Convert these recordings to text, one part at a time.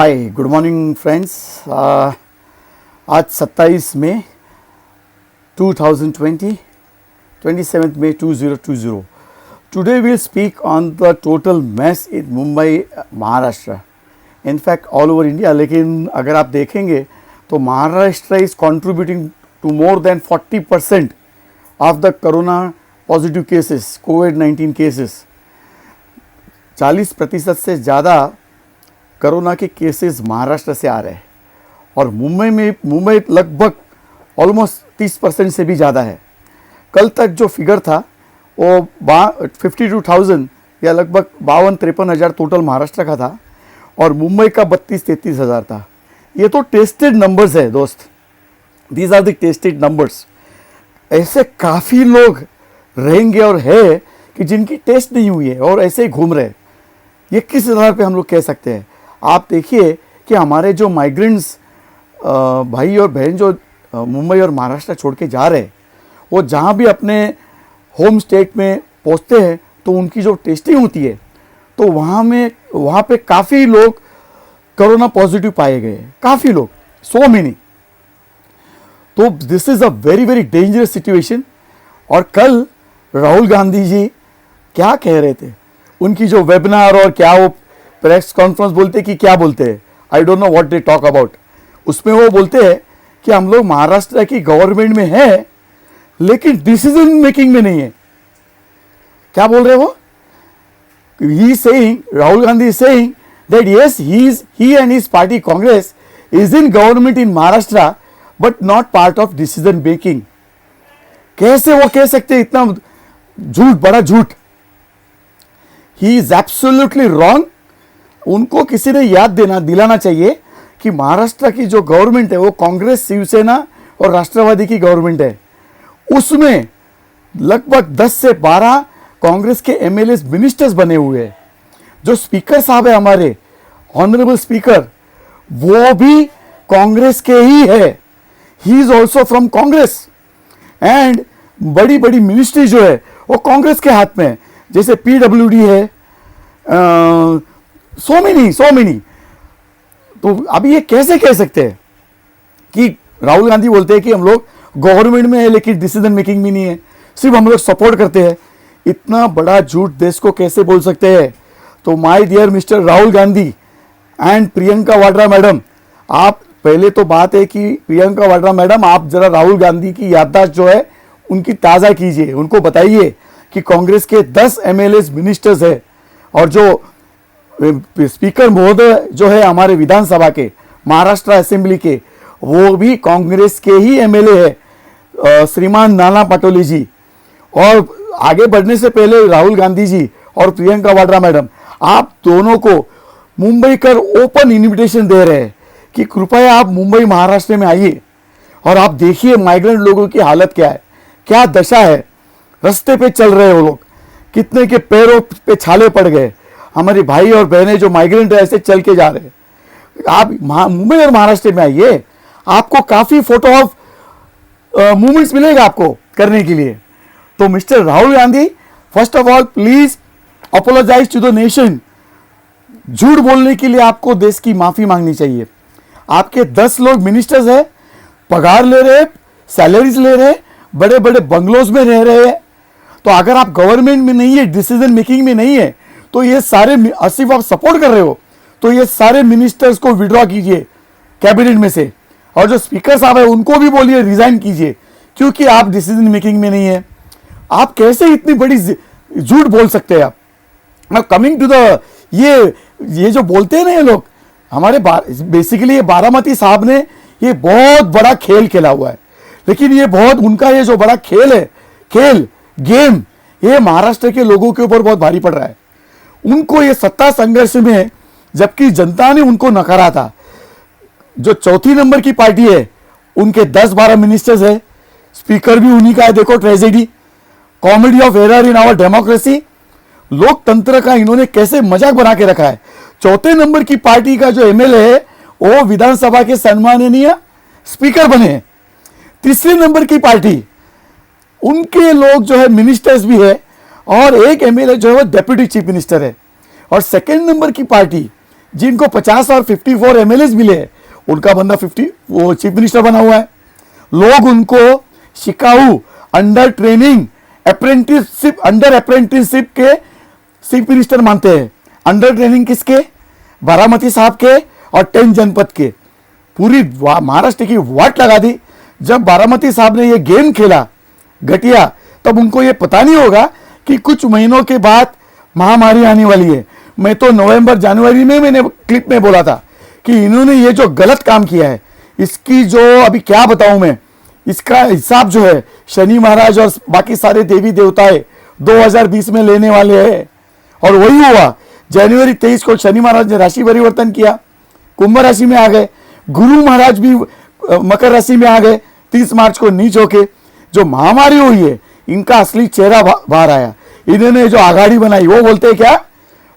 Hi good morning friends. आज 27 मई 2020, 27th May 2020. Today we'll speak on the total mess in Mumbai, Maharashtra. In fact all over India. लेकिन अगर आप देखेंगे तो Maharashtra is contributing to more than 40% of the corona positive cases, COVID-19 cases. 40% से ज़्यादा corona के cases Maharashtra से आ रहे हैं और मुंबई लगभग ऑलमोस्ट 30% से भी ज़्यादा है। कल तक जो फिगर था वो 52,000 या लगभग 52-53 हज़ार टोटल महाराष्ट्र का था और मुंबई का 32-33 हज़ार था। ये तो टेस्टेड नंबर्स है दोस्त, these are the tested numbers. ऐसे काफ़ी लोग रहेंगे और है कि जिनकी टेस्ट नहीं हुई है और ऐसे ही घूम रहे। ये किस आधार पे हम लोग कह सकते हैं? आप देखिए कि हमारे जो माइग्रेंट्स भाई और बहन जो मुंबई और महाराष्ट्र छोड़ के जा रहे हैं, वो जहाँ भी अपने होम स्टेट में पहुँचते हैं तो उनकी जो टेस्टिंग होती है तो वहाँ पे काफ़ी लोग कोरोना पॉजिटिव पाए गए, काफ़ी लोग, सो मेनी। तो this is a very very dangerous situation. और कल राहुल गांधी जी क्या कह रहे थे, उनकी जो वेबिनार और क्या वो प्रेस कॉन्फ्रेंस बोलते कि क्या बोलते हैं, I don't know what they talk about. उसमें वो बोलते हैं कि हम लोग महाराष्ट्र की गवर्नमेंट में हैं लेकिन डिसीजन मेकिंग में नहीं है। क्या बोल रहे वो? He saying, Rahul Gandhi is saying that yes he and his party Congress is in government in Maharashtra but not part of decision making. कैसे वो कह सकते हैं इतना झूठ, बड़ा झूठ? He is absolutely wrong. उनको किसी ने याद दिलाना चाहिए कि महाराष्ट्र की जो गवर्नमेंट है वो कांग्रेस, शिवसेना और राष्ट्रवादी की गवर्नमेंट है। उसमें लगभग 10 से 12 कांग्रेस के एमएलए मिनिस्टर्स बने हुए हैं। जो स्पीकर साहब है हमारे ऑनरेबल स्पीकर, वो भी कांग्रेस के ही है। He is also from Congress and बड़ी बड़ी मिनिस्ट्री जो है वो कांग्रेस के हाथ में है, जैसे पीडब्ल्यूडी है, सो मेनी। तो अभी ये कैसे कह सकते हैं कि राहुल गांधी बोलते हैं कि हम लोग गवर्नमेंट में है लेकिन डिसीजन मेकिंग भी नहीं है, सिर्फ हम लोग सपोर्ट करते हैं। इतना बड़ा झूठ देश को कैसे बोल सकते हैं? तो my dear mister Rahul Gandhi and Priyanka Vadra madam, आप पहले तो बात है कि प्रियंका वाड्रा मैडम, आप जरा राहुल गांधी की याददाश्त जो है उनकी ताज़ा कीजिए। उनको बताइए कि कांग्रेस के 10 एमएलए मिनिस्टर्स है और जो स्पीकर महोदय जो है हमारे विधानसभा के, महाराष्ट्र असेंबली के, वो भी कांग्रेस के ही एमएलए है, श्रीमान नाना पटोले जी। और आगे बढ़ने से पहले राहुल गांधी जी और प्रियंका वाड्रा मैडम, आप दोनों को मुंबई कर ओपन इन्विटेशन दे रहे हैं कि कृपया आप मुंबई महाराष्ट्र में आइए और आप देखिए माइग्रेंट लोगों की हालत क्या है, क्या दशा है। रास्ते पे चल रहे हो लोग, कितने के पैरों पे छाले पड़ गए। हमारे भाई और बहनें जो माइग्रेंट है ऐसे चल के जा रहे हैं। आप मुंबई और महाराष्ट्र में आइए, आपको काफ़ी फोटो ऑफ मूवमेंट्स मिलेगा आपको करने के लिए। तो mister Rahul Gandhi, first of all please apologise to the nation. झूठ बोलने के लिए आपको देश की माफ़ी मांगनी चाहिए। आपके 10 लोग मिनिस्टर्स हैं, पगार ले रहे, सैलरीज ले रहे, बड़े बड़े बंगलोज में रह रहे हैं। तो अगर आप गवर्नमेंट में नहीं है, डिसीजन मेकिंग में नहीं है, तो ये सारे, सिर्फ आप सपोर्ट कर रहे हो, तो ये सारे मिनिस्टर्स को विड्रॉ कीजिए कैबिनेट में से। और जो स्पीकर साहब है उनको भी बोलिए रिजाइन कीजिए, क्योंकि आप डिसीजन मेकिंग में नहीं है। आप कैसे इतनी बड़ी झूठ बोल सकते हैं? आप कमिंग टू द ये जो बोलते हैं ना ये लोग, हमारे बेसिकली ये बारामती साहब ने ये बहुत बड़ा खेल खेला हुआ है। लेकिन ये बहुत, उनका ये जो बड़ा खेल है, गेम, ये महाराष्ट्र के लोगों के ऊपर बहुत भारी पड़ रहा है। उनको ये सत्ता संघर्ष में, जबकि जनता ने उनको नकारा था, जो चौथी नंबर की पार्टी है उनके 10-12 मिनिस्टर्स है, स्पीकर भी उन्हीं का है। देखो tragedy, comedy of error in our democracy. लोकतंत्र का इन्होंने कैसे मजाक बना के रखा है। चौथे नंबर की पार्टी का जो एमएलए है वो विधानसभा के सम्माननीय स्पीकर बने हैं। तीसरे नंबर की पार्टी, उनके लोग जो है मिनिस्टर्स भी है और एक एमएलए जो है वो डेप्यूटी चीफ मिनिस्टर है। और सेकंड नंबर की पार्टी जिनको 50 और 54 एमएलए मिले, उनका बंदा 50 वो चीफ मिनिस्टर बना हुआ है। लोग उनको शिकाऊ, अंडर ट्रेनिंग, अंडर अप्रेंटिसशिप के चीफ मिनिस्टर मानते हैं। अंडर ट्रेनिंग किसके? बारामती साहब के और 10 जनपद के। पूरी महाराष्ट्र की वाट लगा दी। जब बारामती साहब ने ये गेम खेला घटिया, तब उनको ये पता नहीं होगा कि कुछ महीनों के बाद महामारी आने वाली है। मैं तो नवंबर जनवरी में मैंने क्लिप में बोला था कि इन्होंने ये जो गलत काम किया है, इसकी जो अभी क्या बताऊं मैं, इसका हिसाब जो है शनि महाराज और बाकी सारे देवी देवताएं 2020 में लेने वाले हैं। और वही हुआ। जनवरी 23 को शनि महाराज ने राशि परिवर्तन किया, कुंभ राशि में आ गए। गुरु महाराज भी मकर राशि में आ गए 30 मार्च को नीच होके। जो महामारी हुई है, इनका असली चेहरा बाहर आया। इन्होंने जो आघाड़ी बनाई, वो बोलते हैं क्या?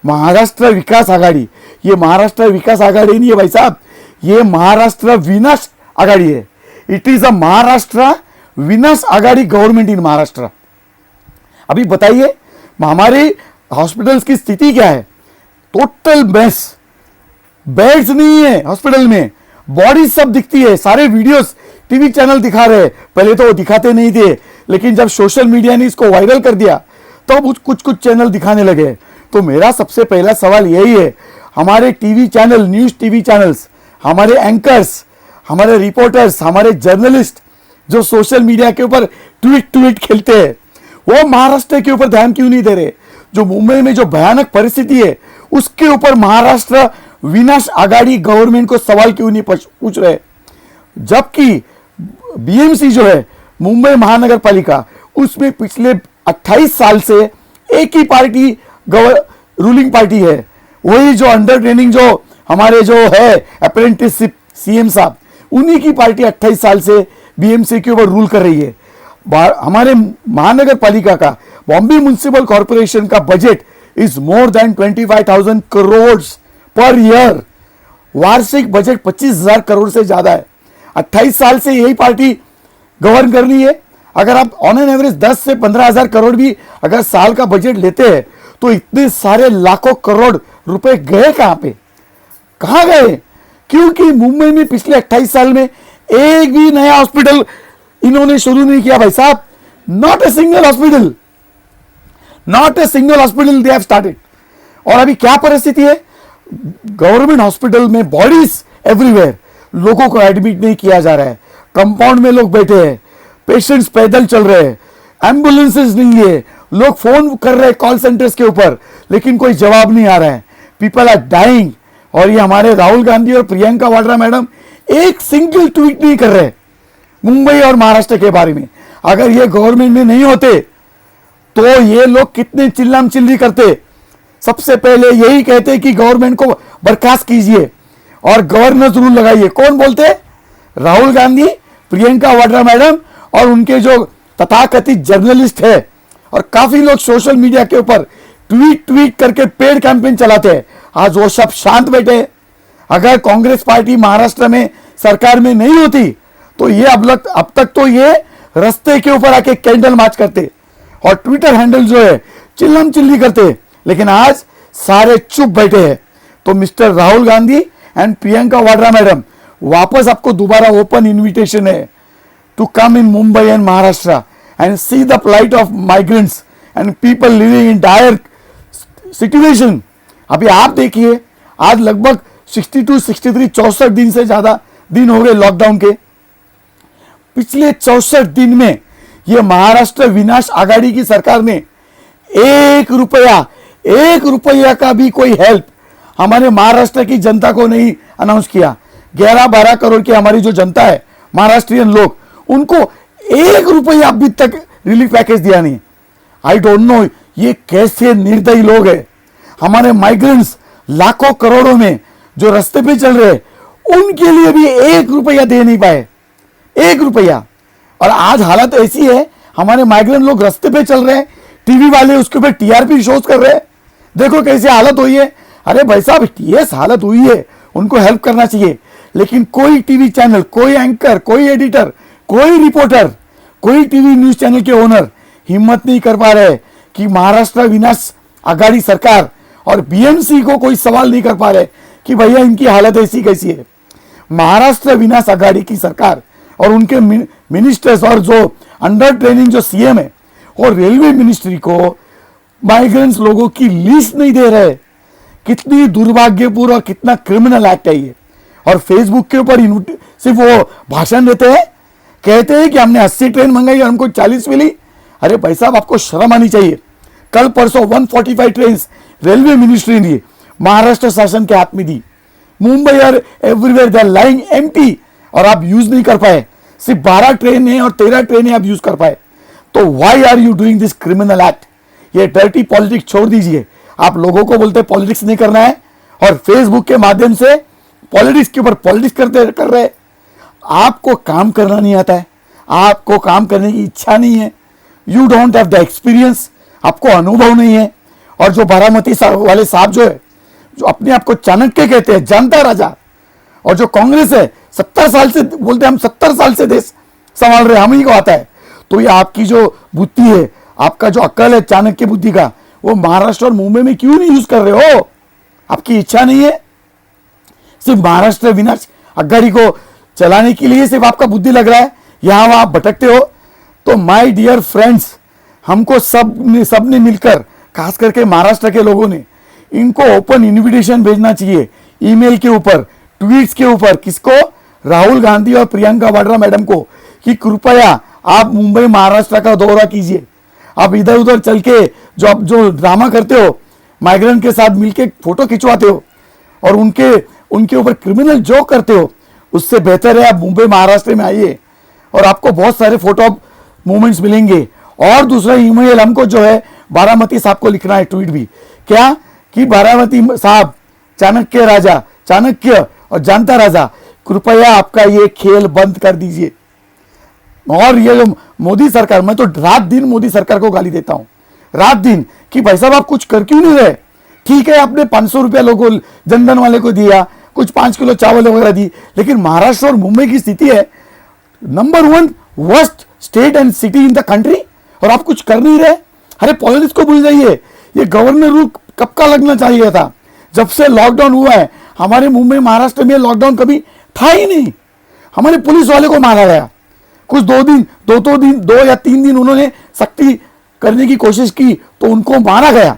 महाराष्ट्र विकास आघाड़ी। ये महाराष्ट्र विकास आघाड़ी नहीं है भाई साहब, ये महाराष्ट्र विनाश आघाड़ी है। इट इज अ महाराष्ट्र विनाश आघाड़ी गवर्नमेंट इन महाराष्ट्र। अभी बताइए हमारे हॉस्पिटल्स की स्थिति क्या है? टोटल बेस, बेड्स नहीं है हॉस्पिटल में, बॉडी सब दिखती है। सारे वीडियोस टीवी चैनल दिखा रहे हैं। पहले तो वो दिखाते नहीं थे, लेकिन जब सोशल मीडिया ने इसको वायरल कर दिया तो कुछ चैनल दिखाने लगे। तो मेरा सबसे पहला सवाल यही है, हमारे TV channel, news TV channels, हमारे एंकर्स, हमारे रिपोर्टर्स, हमारे जर्नलिस्ट जो सोशल मीडिया के ऊपर ट्वीट खेलते हैं, वो महाराष्ट्र के ऊपर ध्यान क्यों नहीं दे रहे? जो मुंबई में जो भयानक परिस्थिति है, उसके ऊपर महाराष्ट्र विनाश आघाड़ी गवर्नमेंट को सवाल क्यों नहीं पूछ रहे? जबकि बीएमसी जो है मुंबई महानगर पालिका, उसमें पिछले 28 साल से एक ही पार्टी रूलिंग पार्टी है। वही जो अंडर ट्रेनिंग जो हमारे जो है अप्रेंटिसशिप सीएम साहब, उन्हीं की पार्टी 28 साल से बीएमसी के ऊपर रूल कर रही है। हमारे महानगर पालिका का, बॉम्बे म्युनिसिपल कॉर्पोरेशन का budget is more than 25,000 crore per year. वार्षिक बजट 25,000 करोड़ से ज्यादा है। 28 साल से यही पार्टी गवर्न कर रही है। अगर आप ऑन एन एवरेज 10 से 15,000 करोड़ भी अगर साल का बजट लेते हैं, तो इतने सारे लाखों करोड़ रुपए गए कहां पे? कहां गए? क्योंकि मुंबई में पिछले 28 साल में एक भी नया हॉस्पिटल इन्होंने शुरू नहीं किया भाई साहब। Not a single hospital, not a single hospital they have started. और अभी क्या परिस्थिति है? गवर्नमेंट हॉस्पिटल में बॉडीज एवरीवेयर, लोगों को एडमिट नहीं किया जा रहा है। कंपाउंड में लोग बैठे हैं, पेशेंट्स पैदल चल रहे हैं, एम्बुलेंसेस नहीं है, लोग फोन कर रहे हैं कॉल सेंटर्स के ऊपर, लेकिन कोई जवाब नहीं आ रहा है। People are dying. और ये हमारे राहुल गांधी और प्रियंका वाड्रा मैडम एक सिंगल ट्वीट नहीं कर रहे मुंबई और महाराष्ट्र के बारे में। अगर ये गवर्नमेंट में नहीं होते तो ये लोग कितने चिल्लाम चिल्ली करते। सबसे पहले यही कहते कि गवर्नमेंट को बर्खास्त कीजिए और गवर्नर्स रूल लगाइए। कौन बोलते? राहुल गांधी, प्रियंका वाड्रा मैडम और उनके जो तथाकथित जर्नलिस्ट है। और काफी लोग सोशल मीडिया के ऊपर ट्वीट करके पेड कैंपेन चलाते हैं। आज वो सब शांत बैठे। अगर कांग्रेस पार्टी महाराष्ट्र में सरकार में नहीं होती तो ये अब तक तो ये रास्ते के ऊपर आके कैंडल मार्च करते और ट्विटर हैंडल जो है चिल्लम चिल्ली करते। लेकिन आज सारे चुप बैठे हैं। तो mister Rahul Gandhi and Priyanka Vadra madam, वापस आपको दोबारा ओपन इन्विटेशन है to come in Mumbai and Maharashtra and see the plight of migrants and people living in dire situation. अभी आप देखिए, आज लगभग 64 दिन से ज्यादा दिन हो गए लॉकडाउन के। पिछले 64 दिन में यह महाराष्ट्र विनाश आघाड़ी की सरकार ने 1 रुपया का भी कोई हेल्प हमारे महाराष्ट्र की जनता को नहीं अनाउंस किया। 11-12 करोड़ की हमारी जो जनता है, महाराष्ट्रियन लोग, उनको 1 रुपया अभी तक रिलीफ पैकेज दिया नहीं। आई डोंट नो ये कैसे निर्दयी लोग हैं। हमारे माइग्रेंट्स लाखों करोड़ों में जो रास्ते पे चल रहे हैं, उनके लिए भी 1 रुपया दे नहीं पाए। 1 रुपया। और आज हालत ऐसी है, हमारे माइग्रेंट लोग रास्ते पे चल रहे हैं, टीवी वाले उसके ऊपर टीआरपी शोज कर रहे हैं। देखो कैसे हालत हुई है। अरे भाई साहब, ये हालत हुई है, उनको हेल्प करना चाहिए। लेकिन कोई टीवी चैनल, कोई एंकर, कोई एडिटर, कोई रिपोर्टर, कोई टीवी न्यूज चैनल के ओनर हिम्मत नहीं कर पा रहे कि महाराष्ट्र विनाश आघाड़ी सरकार और बीएमसी को कोई सवाल नहीं कर पा रहे कि भैया इनकी हालत ऐसी कैसी है। महाराष्ट्र विकास आघाड़ी की सरकार और उनके मिनिस्टर्स और जो अंडर ट्रेनिंग जो सीएम है और रेलवे मिनिस्ट्री को माइग्रेंट्स लोगों की लिस्ट नहीं दे रहे। कितनी दुर्भाग्यपूर्ण और कितना क्रिमिनल एक्ट है ये। और फेसबुक के ऊपर सिर्फ वो भाषण देते हैं, कहते हैं कि हमने 80 ट्रेन मंगाई और हमको 40 मिली। अरे भाई साहब, आपको शर्म आनी चाहिए। कल परसों 145 ट्रेन रेलवे मिनिस्ट्री ने महाराष्ट्र शासन के हाथ में दी। मुंबई और everywhere they are lying empty और आप यूज नहीं कर पाए। सिर्फ 12 ट्रेन है और 13 ट्रेन आप यूज कर पाए। तो why are you doing this criminal act? ये डर्टी पॉलिटिक्स छोड़ दीजिए। आप लोगों को बोलते पॉलिटिक्स नहीं करना है और फेसबुक के माध्यम से पॉलिटिक्स के ऊपर पॉलिटिक्स कर रहे। आपको काम करना नहीं आता है, आपको काम करने की इच्छा नहीं है। You don't have the experience, आपको अनुभव नहीं है। और जो बारामती वाले साहब जो है, जो अपने आप को चाणक्य कहते हैं, जानता राजा, और जो कांग्रेस है 70 साल से बोलते हैं हम 70 साल से देश संभाल रहे, हम ही को आता है। तो ये आपकी जो बुद्धि है, आपका जो अक्ल है चाणक्य बुद्धि का, वो महाराष्ट्र और मुंबई में क्यों नहीं यूज कर रहे हो? आपकी इच्छा नहीं है? सिर्फ महाराष्ट्र विकास आघाड़ी को चलाने के लिए सिर्फ आपका बुद्धि लग रहा है, यहां वहां भटकते हो। तो माय डियर फ्रेंड्स, हमको सबने मिलकर, खास करके महाराष्ट्र के लोगों ने, इनको ओपन इनविटेशन भेजना चाहिए ईमेल के ऊपर, ट्वीट्स के ऊपर। किसको? राहुल गांधी और प्रियंका वाड्रा मैडम को, कि कृपया आप मुंबई महाराष्ट्र का दौरा कीजिए। आप इधर उधर चल के जो ड्रामा करते हो, माइग्रेंट के साथ मिलके फोटो खिंचवाते हो और उनके ऊपर क्रिमिनल जोक करते हो, उससे बेहतर है आप मुंबई महाराष्ट्र में आइए और आपको बहुत सारे फोटो मूवमेंट्स मिलेंगे। और दूसरा ईमेल हमको जो है बारामती साहब को लिखना है, ट्वीट भी, क्या कि बारामती साहब, चाणक्य राजा, चाणक्य और जानता राजा, कृपया आपका ये खेल बंद कर दीजिए। और ये जो मोदी सरकार, मैं तो रात दिन मोदी सरकार को गाली देता हूं, रात दिन, कि भाई साहब आप कुछ कर क्यों नहीं रहे? ठीक है, आपने 500 रुपया लोगों जनधन वाले को दिया, कुछ 5 किलो चावल वगैरह दी, लेकिन महाराष्ट्र और मुंबई की स्थिति है number 1 worst state and city in the country, और आप कुछ कर नहीं रहे। अरे पॉलिटिक्स को भूल जाइए। ये गवर्नर रूल कब का लगना चाहिए था? जब से लॉकडाउन हुआ है। हमारे मुंबई महाराष्ट्र में लॉकडाउन कभी था ही नहीं। हमारे पुलिस वाले को मारा गया, कुछ 2 या 3 दिन उन्होंने सख्ती करने की कोशिश की तो उनको मारा गया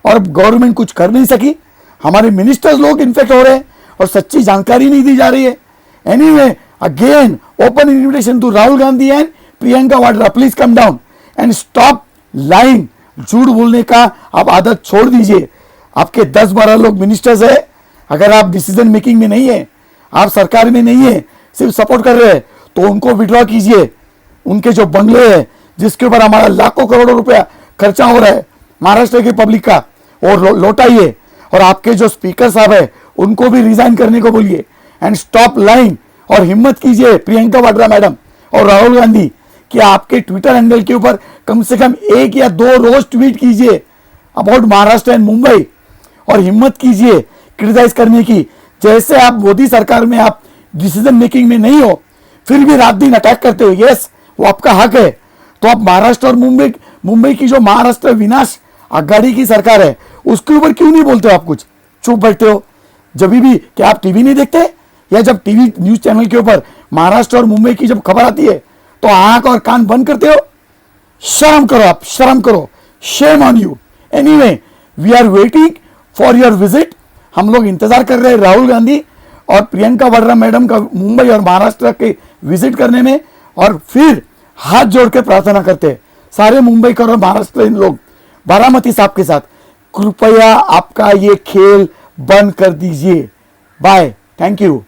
और गवर्नमेंट कुछ कर नहीं सकी। हमारे मिनिस्टर्स लोग इन्फेक्ट हो रहे हैं और सच्ची जानकारी नहीं दी जा रही है। Anyway, again open invitation to Rahul Gandhi and Priyanka Vadra, please come down and stop lying. झूठ बोलने का आप आदत छोड़ दीजिए। आपके 10-12 लोग मिनिस्टर्स है, अगर आप डिसीजन मेकिंग में नहीं है, आप सरकार में नहीं है, सिर्फ सपोर्ट कर रहे हैं, तो उनको विड्रॉ कीजिए। उनके जो बंगले हैं, जिसके ऊपर हमारा लाखों करोड़ों रुपया खर्चा हो रहा है महाराष्ट्र की पब्लिक का, और लौटाइए। और आपके जो स्पीकर साहब है, उनको भी रिजाइन करने को बोलिए एंड स्टॉप लाइंग। और हिम्मत कीजिए प्रियंका वाड्रा मैडम और राहुल गांधी, कि आपके ट्विटर हैंडल के ऊपर कम से कम 1 या 2 रोज ट्वीट कीजिए अबाउट महाराष्ट्र एंड मुंबई, और हिम्मत कीजिए क्रिटिसाइज करने की। जैसे आप मोदी सरकार में आप डिसीजन मेकिंग में नहीं हो, फिर भी रात दिन अटैक करते हो। यस, वो आपका हक है। तो आप महाराष्ट्र और मुंबई की जो महाराष्ट्र विकास आघाड़ी की सरकार है, उसके ऊपर क्यों नहीं बोलते हो? आप कुछ चुप बैठते हो। जब भी क्या आप टीवी नहीं देखते? या जब टीवी न्यूज चैनल के ऊपर महाराष्ट्र और मुंबई की जब खबर आती है तो आंख और कान बंद करते हो? शर्म करो, आप शर्म करो। Shame on you. Anyway, we are waiting for your visit. हम लोग इंतजार कर रहे हैं राहुल गांधी और प्रियंका वाड्रा मैडम का मुंबई और महाराष्ट्र के विजिट करने में। और फिर हाथ जोड़कर प्रार्थना करते हैं सारे मुंबई और महाराष्ट्र लोग बारामती साहब के साथ, कृपया आपका ये खेल बंद कर दीजिए। Bye, thank you.